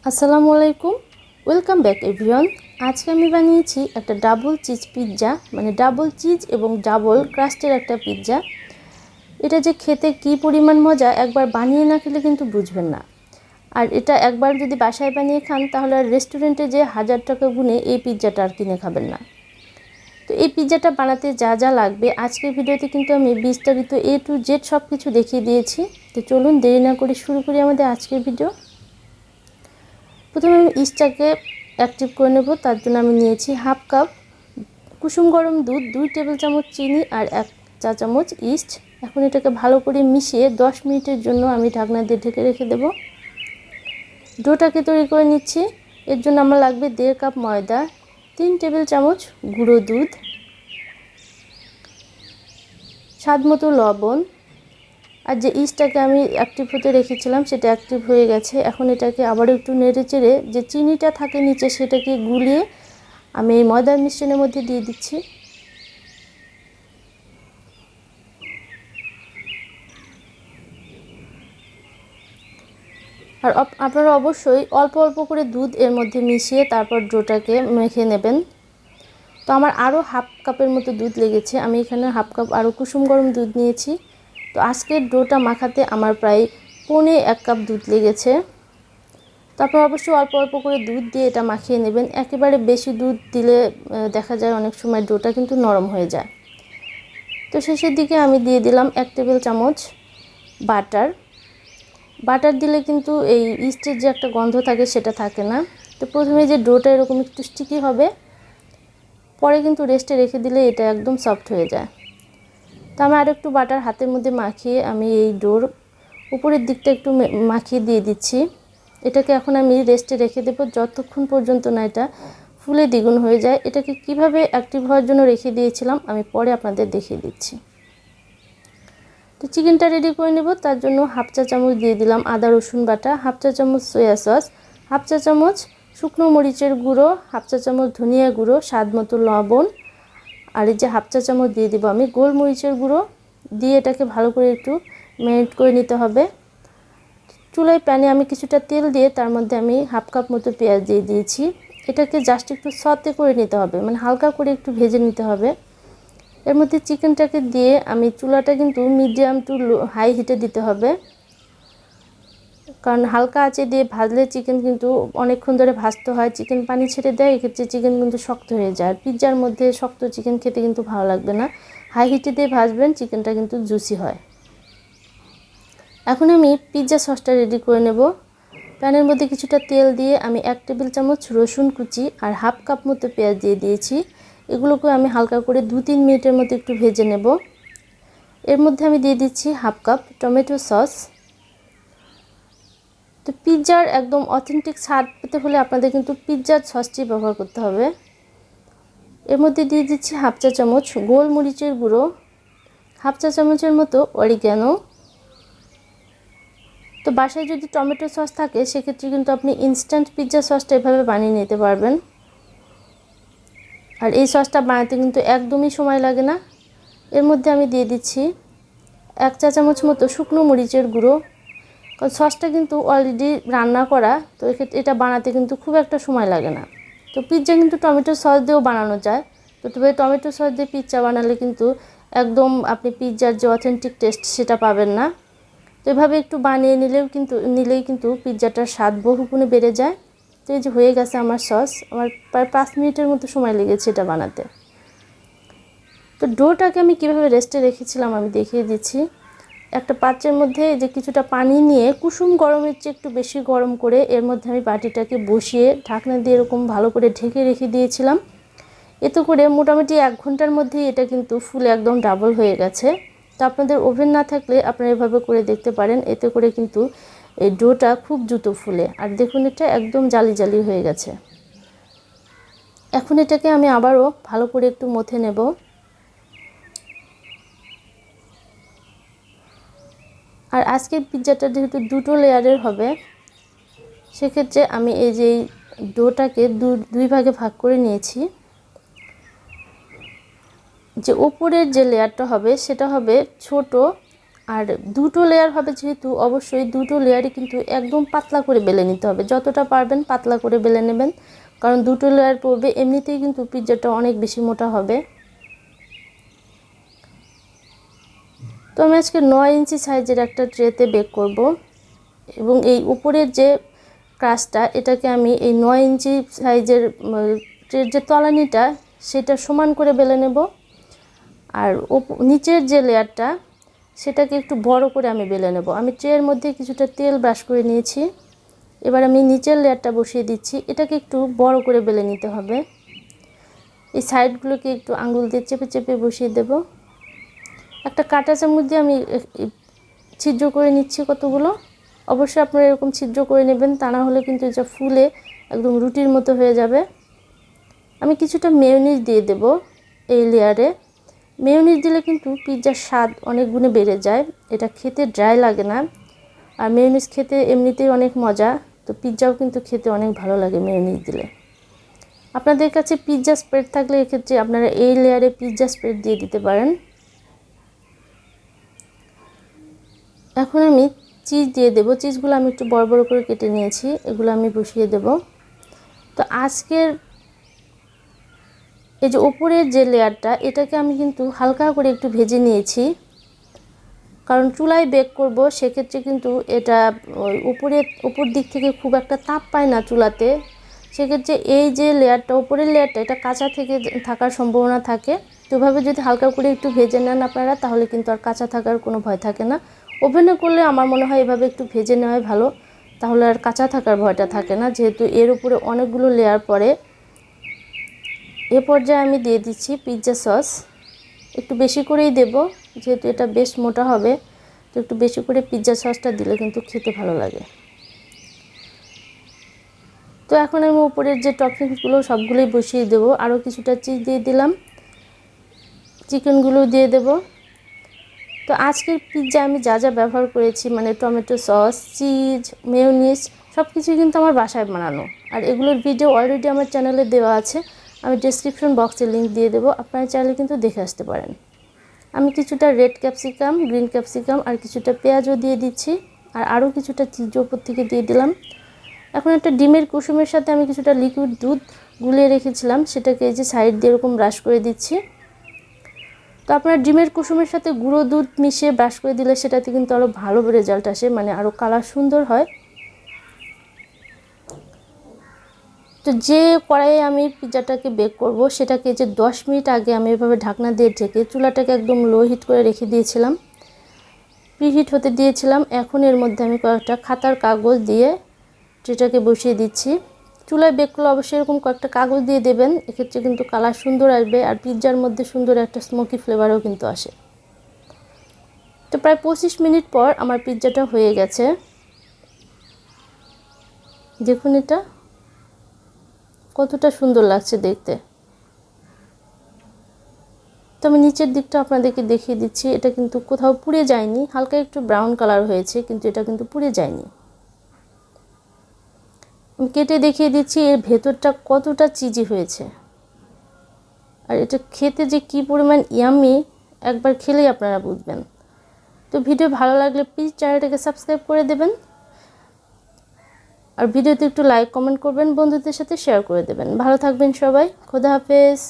আসসালামু আলাইকুম, welcome back everyone. আজকে আমি বানিয়েছি একটা ডাবল চিজ পিৎজা, মানে ডাবল চিজ এবং ডাবল ক্রাস্টের একটা পিৎজা। এটা যে খেতে কি পরিমাণ মজা, একবার বানিয়ে না খেলে কিন্তু বুঝবেন না। আর এটা একবার যদি বাসায় বানিয়ে খান তাহলে আর রেস্টুরেন্টে যে 1000 টাকা গুনে এই পিৎজাটা আর কিনে খাবেন না। তো এই পিৎজাটা বানাতে যা যা লাগবে আজকের ভিডিওতে কিন্তু আমি বিস্তারিত A to Z সব কিছু দেখিয়ে দিয়েছি। তো চলুন দেরি না করে শুরু করি আমাদের আজকের ভিডিও। প্রথমে আমি ইস্টটাকে অ্যাক্টিভ করে নেব। তার জন্য আমি নিয়েছি হাফ কাপ কুসুম গরম দুধ, 2 টেবিল চামচ চিনি আর 1 চা চামচ ইস্ট। এখন এটাকে ভালো করে মিশিয়ে 10 মিনিটের জন্য আমি ঢাকনা দিয়ে ঢেকে রেখে দেব। ডোটাকে তৈরি করে নিচ্ছি। এর জন্য আমার লাগবে 1.5 কাপ ময়দা, 3 টেবিল চামচ গুঁড়ো দুধ, স্বাদ মতো লবণ, আর যে ইস্টটাকে আমি অ্যাক্টিভ হতে রেখেছিলাম সেটা অ্যাক্টিভ হয়ে গেছে। এখন এটাকে আবারও একটু নেড়ে চেড়ে যে চিনিটা থাকে নিচে সেটাকে গুলিয়ে আমি এই ময়দার মিশ্রণের মধ্যে দিয়ে দিচ্ছি। আর আপনারা অবশ্যই অল্প অল্প করে দুধ এর মধ্যে মিশিয়ে তারপর ডোটাকে মেখে নেবেন। তো আমার আরও হাফ কাপের মতো দুধ লেগেছে। আমি এখানে হাফ কাপ আরও কুসুম গরম দুধ নিয়েছি। তো আজকের ডোটা মাখাতে আমার প্রায় 1.25 কাপ দুধ লেগেছে। তারপর অবশ্যই অল্প অল্প করে দুধ দিয়ে এটা মাখিয়ে নেবেন। একেবারে বেশি দুধ দিলে দেখা যায় অনেক সময় ডোটা কিন্তু নরম হয়ে যায়। তো শেষের দিকে আমি দিয়ে দিলাম 1 টেবিল চামচ বাটার। বাটার দিলে কিন্তু এই ইস্টের যে একটা গন্ধ থাকে সেটা থাকে না। তো প্রথমে যে ডোটা এরকম একটু স্টিকি হবে, পরে কিন্তু রেস্টে রেখে দিলে এটা একদম সফট হয়ে যায়। তো আমি আর একটু বাটার হাতের মধ্যে মাখিয়ে আমি এই ডোর উপরের দিকটা একটু মাখিয়ে দিয়ে দিচ্ছি। এটাকে এখন আমি রেস্টে রেখে দেবো যতক্ষণ পর্যন্ত না এটা ফুলে দ্বিগুণ হয়ে যায়। এটাকে কিভাবে অ্যাক্টিভ হওয়ার জন্য রেখে দিয়েছিলাম আমি পরে আপনাদের দেখিয়ে দিচ্ছি। তো চিকেনটা রেডি করে নেব। তার জন্য হাফ চা চামচ দিয়ে দিলাম আদা রসুন বাটা, হাফ চা চামচ সয়া সস, হাফ চা চামচ শুকনো মরিচের গুঁড়ো, হাফ চা চামচ ধনিয়া গুঁড়ো, স্বাদ মতো লবণ, আর এই যে হাফ চা চামচ দিয়ে দিব আমি গোলমরিচের গুঁড়ো। দিয়ে এটাকে ভালো করে একটু ম্যারিনেট করে নিতে হবে। চুলায় প্যানে আমি কিছুটা তেল দিয়ে তার মধ্যে আমি হাফ কাপ মতো পেঁয়াজ দিয়ে দিয়েছি। এটাকে জাস্ট একটু সতে করে নিতে হবে, মানে হালকা করে একটু ভেজে নিতে হবে। এর মধ্যে চিকেনটাকে দিয়ে আমি চুলাটা কিন্তু মিডিয়াম টু হাই হিটে দিতে হবে, কারণ হালকা আঁচে দিয়ে ভাজলে চিকেন কিন্তু অনেকক্ষণ ধরে ভাজতে হয়, চিকেন পানি ছেড়ে দেয়, এক্ষেত্রে চিকেন কিন্তু শক্ত হয়ে যায়। আর পিৎজার মধ্যে শক্ত চিকেন খেতে কিন্তু ভালো লাগবে না। হাই হিটে দিয়ে ভাজবেন, চিকেনটা কিন্তু জুসি হয়। এখন আমি পিৎজা সসটা রেডি করে নেব। প্যানের মধ্যে কিছুটা তেল দিয়ে আমি 1 টেবিল চামচ রসুন কুচি আর হাফ কাপ মতো পেঁয়াজ দিয়ে দিয়েছি। এগুলোকে আমি হালকা করে 2-3 মিনিটের মতো একটু ভেজে নেব। এর মধ্যে আমি দিয়ে দিচ্ছি হাফ কাপ টমেটো সস। তো পিৎজার একদম অথেন্টিক স্বাদ পেতে হলে আপনাদের কিন্তু পিৎজার সসটি ব্যবহার করতে হবে। এর মধ্যে দিয়ে দিচ্ছি হাফ চা চামচ গোলমরিচের গুঁড়ো, হাফ চা চামচের মতো অরিগ্যানো। তো বাসায় যদি টমেটো সস থাকে সেক্ষেত্রে কিন্তু আপনি ইনস্ট্যান্ট পিৎজা সসটা এভাবে বানিয়ে নিতে পারবেন। আর এই সসটা বানাতে কিন্তু একদমই সময় লাগে না। এর মধ্যে আমি দিয়ে দিচ্ছি 1 চা চামচ মতো শুকনো মরিচের গুঁড়ো, কারণ সসটা কিন্তু অলরেডি রান্না করা, তো এক্ষেত্রে এটা বানাতে কিন্তু খুব একটা সময় লাগে না। তো পিৎজা কিন্তু টমেটো সস দিয়েও বানানো যায়। তো তবে টমেটো সস দিয়ে পিৎজা বানালে কিন্তু একদম আপনি পিৎজার যে অথেন্টিক টেস্ট সেটা পাবেন না। তো এভাবে একটু বানিয়ে নিলেই কিন্তু পিৎজাটার স্বাদ বহুগুণে বেড়ে যায়। তো এই যে হয়ে গেছে আমার সস, আমার প্রায় 5 মিনিটের মতো সময় লেগেছে এটা বানাতে। তো ডোটাকে আমি কীভাবে রেস্টে রেখেছিলাম আমি দেখিয়ে দিচ্ছি। একটা পাত্রের মধ্যে যে কিছুটা পানি নিয়ে কুসুম গরমের চেয়ে একটু বেশি গরম করে এর মধ্যে আমি বাটিটাকে বসিয়ে ঢাকনা দিয়ে এরকম ভালো করে ঢেকে রেখে দিয়েছিলাম। এতে করে মোটামুটি 1 ঘন্টার মধ্যেই এটা কিন্তু ফুলে একদম ডাবল হয়ে গেছে। তো আপনাদের ওভেন না থাকলে আপনারা এভাবে করে দেখতে পারেন, এতে করে কিন্তু এই ডোটা খুব দ্রুত ফুলে। আর দেখুন এটা একদম জালি জালি হয়ে গেছে। এখন এটাকে আমি আবারও ভালো করে একটু মথে নেব। আর আজকের পিৎজাটা যেহেতু 2টো লেয়ারের হবে সেক্ষেত্রে আমি এই যে ডোটাকে দুই ভাগে ভাগ করে নিয়েছি। যে উপরের যে লেয়ারটা হবে সেটা হবে ছোট, আর দুটো লেয়ার হবে যেহেতু অবশ্যই দুটো লেয়ারই কিন্তু একদম পাতলা করে বেলে নিতে হবে, যতটা পারবেন পাতলা করে বেলে নেবেন, কারণ দুটো লেয়ার পড়বে, এমনিতেই কিন্তু পিৎজাটা অনেক বেশি মোটা হবে। তো আমি আজকে 9 ইঞ্চি সাইজের একটা ট্রেতে বেক করব, এবং এই উপরের যে ক্রাস্টটা এটাকে আমি এই 9 ইঞ্চি সাইজের ট্রের যে তলানিটা সেটা সমান করে বেলে নেব, আর নিচের যে লেয়ারটা সেটাকে একটু বড় করে আমি বেলে নেব। আমি ট্রের মধ্যে কিছুটা তেল ব্রাশ করে নিয়েছি, এবার আমি নিচের লেয়ারটা বসিয়ে দিচ্ছি, এটাকে একটু বড় করে বেলে নিতে হবে। এই সাইডগুলোকে একটু আঙুল দিয়ে চেপে চেপে বসিয়ে দেব। একটা কাঁটা চামচ দিয়ে আমি ছিদ্র করে নিচ্ছি কতগুলো। অবশ্যই আপনারা এরকম ছিদ্র করে নেবেন, তা না হলে কিন্তু এটা ফুলে একদম রুটির মতো হয়ে যাবে। আমি কিছুটা মেয়োনিজ দিয়ে দেব এই লেয়ারে। মেয়োনিজ দিলে কিন্তু পিৎজার স্বাদ অনেক গুণে বেড়ে যায়, এটা খেতে ড্রাই লাগে না, আর মেয়োনিজ খেতে এমনিতেই অনেক মজা, তো পিৎজাও কিন্তু খেতে অনেক ভালো লাগে মেয়োনিজ দিলে। আপনাদের কাছে পিৎজা স্প্রেড থাকলে এক্ষেত্রে আপনারা এই লেয়ারে পিৎজা স্প্রেড দিয়ে দিতে পারেন। এখন আমি চিজ দিয়ে দেব। চিজগুলো আমি একটু বড় বড় করে কেটে নিয়েছি, এগুলো আমি বসিয়ে দেব। তো আজকের এই যে উপরের যে লেয়ারটা এটাকে আমি কিন্তু হালকা করে একটু ভেজে নিয়েছি, কারণ চুলায় বেক করব, সেক্ষেত্রে কিন্তু এটা উপর দিক থেকে খুব একটা তাপ পায় না চুলাতে, সেক্ষেত্রে এই যে লেয়ারটা উপরের লেয়ারটা এটা কাঁচা থেকে থাকার সম্ভাবনা থাকে। তো এভাবে যদি হালকা করে একটু ভেজে নেন আপনারা, তাহলে কিন্তু আর কাঁচা থাকার কোনো ভয় থাকে না। ওভেনে করলে আমার মনে হয় এভাবে একটু ভেজে নেওয়াই ভালো, তাহলে আর কাঁচা থাকার ভয়টা থাকে না, যেহেতু এর উপরে অনেকগুলো লেয়ার পরে। এ পর্যায়ে আমি দিয়ে দিচ্ছি পিৎজা সস, একটু বেশি করেই দেব, যেহেতু এটা বেশ মোটা হবে, তো একটু বেশি করে পিৎজা সসটা দিলে কিন্তু খেতে ভালো লাগে। তো এখন আমি উপরের যে টপিংসগুলো সবগুলোই বসিয়ে দেব, আরও কিছুটা চিজ দিয়ে দিলাম, চিকেনগুলো দিয়ে দেব। তো আজকের পিৎজা আমি যা যা ব্যবহার করেছি, মানে টমেটো সস, চিজ, মেয়োনিজ সব কিছুই কিন্তু আমার বাসায় বানানো, আর এগুলোর ভিডিও অলরেডি আমার চ্যানেলে দেওয়া আছে, আমি ডেসক্রিপশন বক্সে লিঙ্ক দিয়ে দেবো, আপনারা চাইলে কিন্তু দেখে আসতে পারেন। আমি কিছুটা রেড ক্যাপসিকাম, গ্রিন ক্যাপসিকাম আর কিছুটা পেঁয়াজও দিয়ে দিচ্ছি, আর আরও কিছুটা চিজ উপর থেকে দিয়ে দিলাম। এখন একটা ডিমের কুসুমের সাথে আমি কিছুটা লিকুইড দুধ গুলিয়ে রেখেছিলাম, সেটাকে এই যে সাইড দিয়ে এরকম ব্রাশ করে দিচ্ছি। তো আপনারা ডিমের কুসুমের সাথে গুঁড়ো দুধ মিশিয়ে ব্রাশ করে দিলে সেটাতে কিন্তু আরও ভালো রেজাল্ট আসে, মানে আরও কালার সুন্দর হয়। তো যে কড়াইয়ে আমি পিৎজাটাকে বেক করব সেটাকে যে 10 মিনিট আগে আমি এভাবে ঢাকনা দিয়ে ঢেকে চুলাটাকে একদম লো হিট করে রেখে দিয়েছিলাম, প্রিহিট হতে দিয়েছিলাম। এখন এর মধ্যে আমি কয়েকটা খাতার কাগজ দিয়ে ট্রেটাকে বসিয়ে দিচ্ছি। চুলায় বেক করলে অবশ্যই এরকম কয়েকটা কাগজ দিয়ে দেবেন, এক্ষেত্রে কিন্তু কালার সুন্দর আসবে, আর পিৎজার মধ্যে সুন্দর একটা স্মোকি ফ্লেভারও কিন্তু আসে। তো প্রায় 25 মিনিট পর আমার পিৎজাটা হয়ে গেছে, দেখুন এটা কতটা সুন্দর লাগছে দেখতে। তো আমি নিচের দিকটা আপনাদেরকে দেখিয়ে দিচ্ছি, এটা কিন্তু কোথাও পুড়ে যায়নি, হালকা একটু ব্রাউন কালার হয়েছে, কিন্তু এটা কিন্তু পুড়ে যায়নি। আমি কেটে দেখিয়ে দিচ্ছি এর ভেতরটা কতটা চিজি হয়েছে, আর এটা খেতে যে কি পরিমাণ ইয়ামি একবার খেলেই আপনারা বুঝবেন। তো ভিডিও ভালো লাগলে প্লিজ চ্যানেলটাকে সাবস্ক্রাইব করে দেবেন, আর ভিডিওতে একটু লাইক কমেন্ট করবেন, বন্ধুদের সাথে শেয়ার করে দেবেন। ভালো থাকবেন সবাই, খোদা হাফেজ।